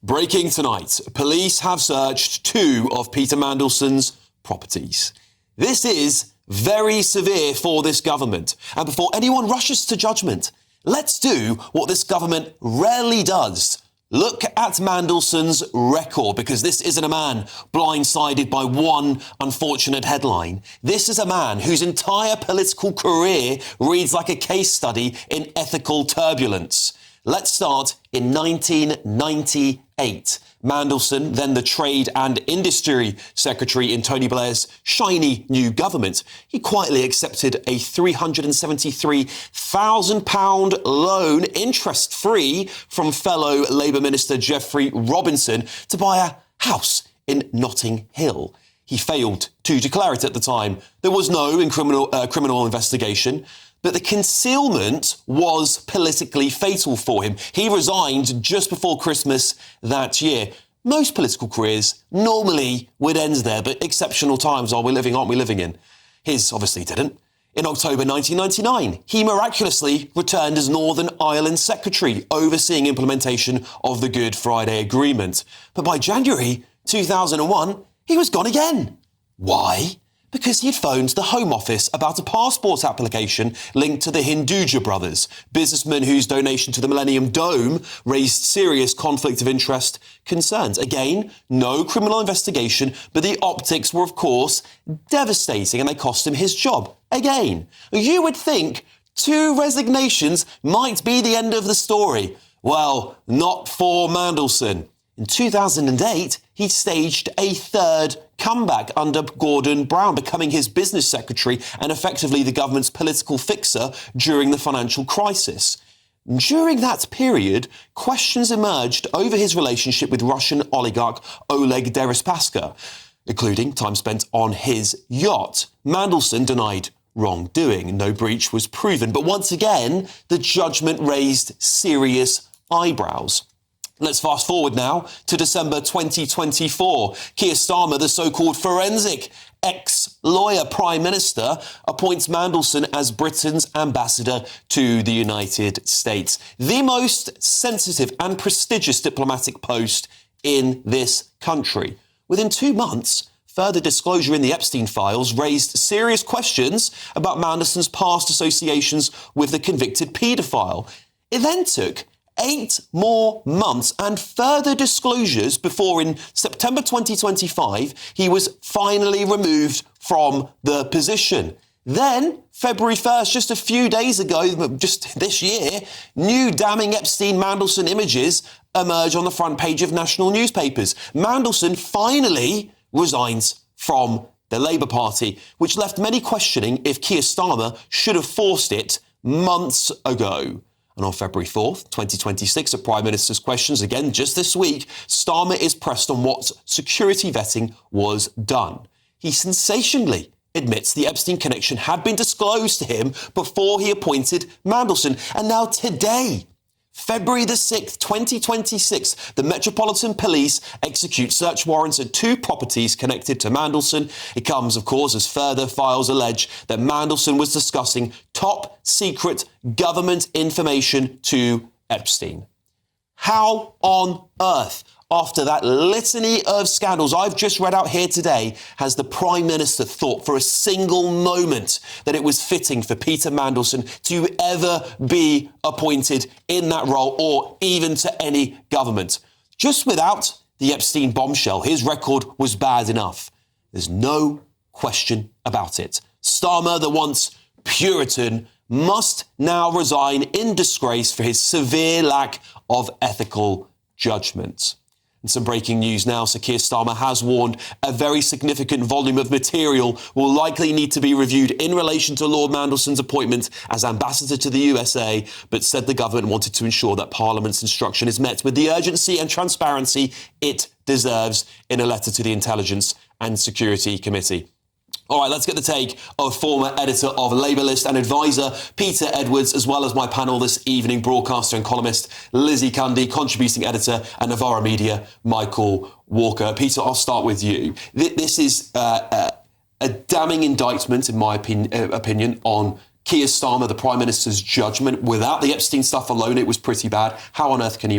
Breaking tonight, police have searched 2 of Peter Mandelson's properties. This is very severe for this government. And before anyone rushes to judgment, let's do what this government rarely does. Look at Mandelson's record, because this isn't a man blindsided by one unfortunate headline. This is a man whose entire political career reads like a case study in ethical turbulence. Let's start in 1998. Mandelson, then the Trade and Industry Secretary in Tony Blair's shiny new government, he quietly accepted a £373,000 loan, interest-free, from fellow Labour Minister Jeffrey Robinson to buy a house in Notting Hill. He failed to declare it at the time. There was no criminal investigation. But the concealment was politically fatal for him. He resigned just before Christmas that year. Most political careers normally would end there, but exceptional times aren't we living in? His obviously didn't. In October 1999, he miraculously returned as Northern Ireland Secretary, overseeing implementation of the Good Friday Agreement. But by January 2001, he was gone again. Why? Because he'd phoned the Home Office about a passport application linked to the Hinduja brothers, businessmen whose donation to the Millennium Dome raised serious conflict of interest concerns. Again, no criminal investigation, but the optics were, of course, devastating, and they cost him his job. Again, you would think 2 resignations might be the end of the story. Well, not for Mandelson. In 2008, he staged a 3rd comeback under Gordon Brown, becoming his business secretary and effectively the government's political fixer during the financial crisis. During that period, questions emerged over his relationship with Russian oligarch Oleg Deripaska, including time spent on his yacht. Mandelson denied wrongdoing. No breach was proven. But once again, the judgment raised serious eyebrows. Let's fast forward now to December 2024. Keir Starmer, the so-called forensic ex-lawyer Prime Minister, appoints Mandelson as Britain's ambassador to the United States, the most sensitive and prestigious diplomatic post in this country. Within 2 months, further disclosure in the Epstein files raised serious questions about Mandelson's past associations with the convicted paedophile. It then took 8 more months and further disclosures before, in September 2025, he was finally removed from the position. Then, February 1st, just a few days ago, just this year, new damning Epstein-Mandelson images emerge on the front page of national newspapers. Mandelson finally resigns from the Labour Party, which left many questioning if Keir Starmer should have forced it months ago. And on February 4th, 2026, at Prime Minister's Questions, again just this week, Starmer is pressed on what security vetting was done. He sensationally admits the Epstein connection had been disclosed to him before he appointed Mandelson. And now today, February the 6th, 2026, the Metropolitan Police execute search warrants at 2 properties connected to Mandelson. It comes, of course, as further files allege that Mandelson was discussing top secret government information to Epstein. How on earth, after that litany of scandals I've just read out here today, has the Prime Minister thought for a single moment that it was fitting for Peter Mandelson to ever be appointed in that role, or even to any government? Just without the Epstein bombshell, his record was bad enough. There's no question about it. Starmer, the once Puritan, must now resign in disgrace for his severe lack of ethical judgment. And some breaking news now. Sir Keir Starmer has warned a very significant volume of material will likely need to be reviewed in relation to Lord Mandelson's appointment as ambassador to the USA, but said the government wanted to ensure that Parliament's instruction is met with the urgency and transparency it deserves, in a letter to the Intelligence and Security Committee. All right, let's get the take of former editor of Labour List and advisor Peter Edwards, as well as my panel this evening, broadcaster and columnist Lizzie Cundy, contributing editor at Novara Media, Michael Walker. Peter, I'll start with you. This is a damning indictment, in my opinion, on Keir Starmer, the Prime Minister's judgment. Without the Epstein stuff alone, it was pretty bad. How on earth can he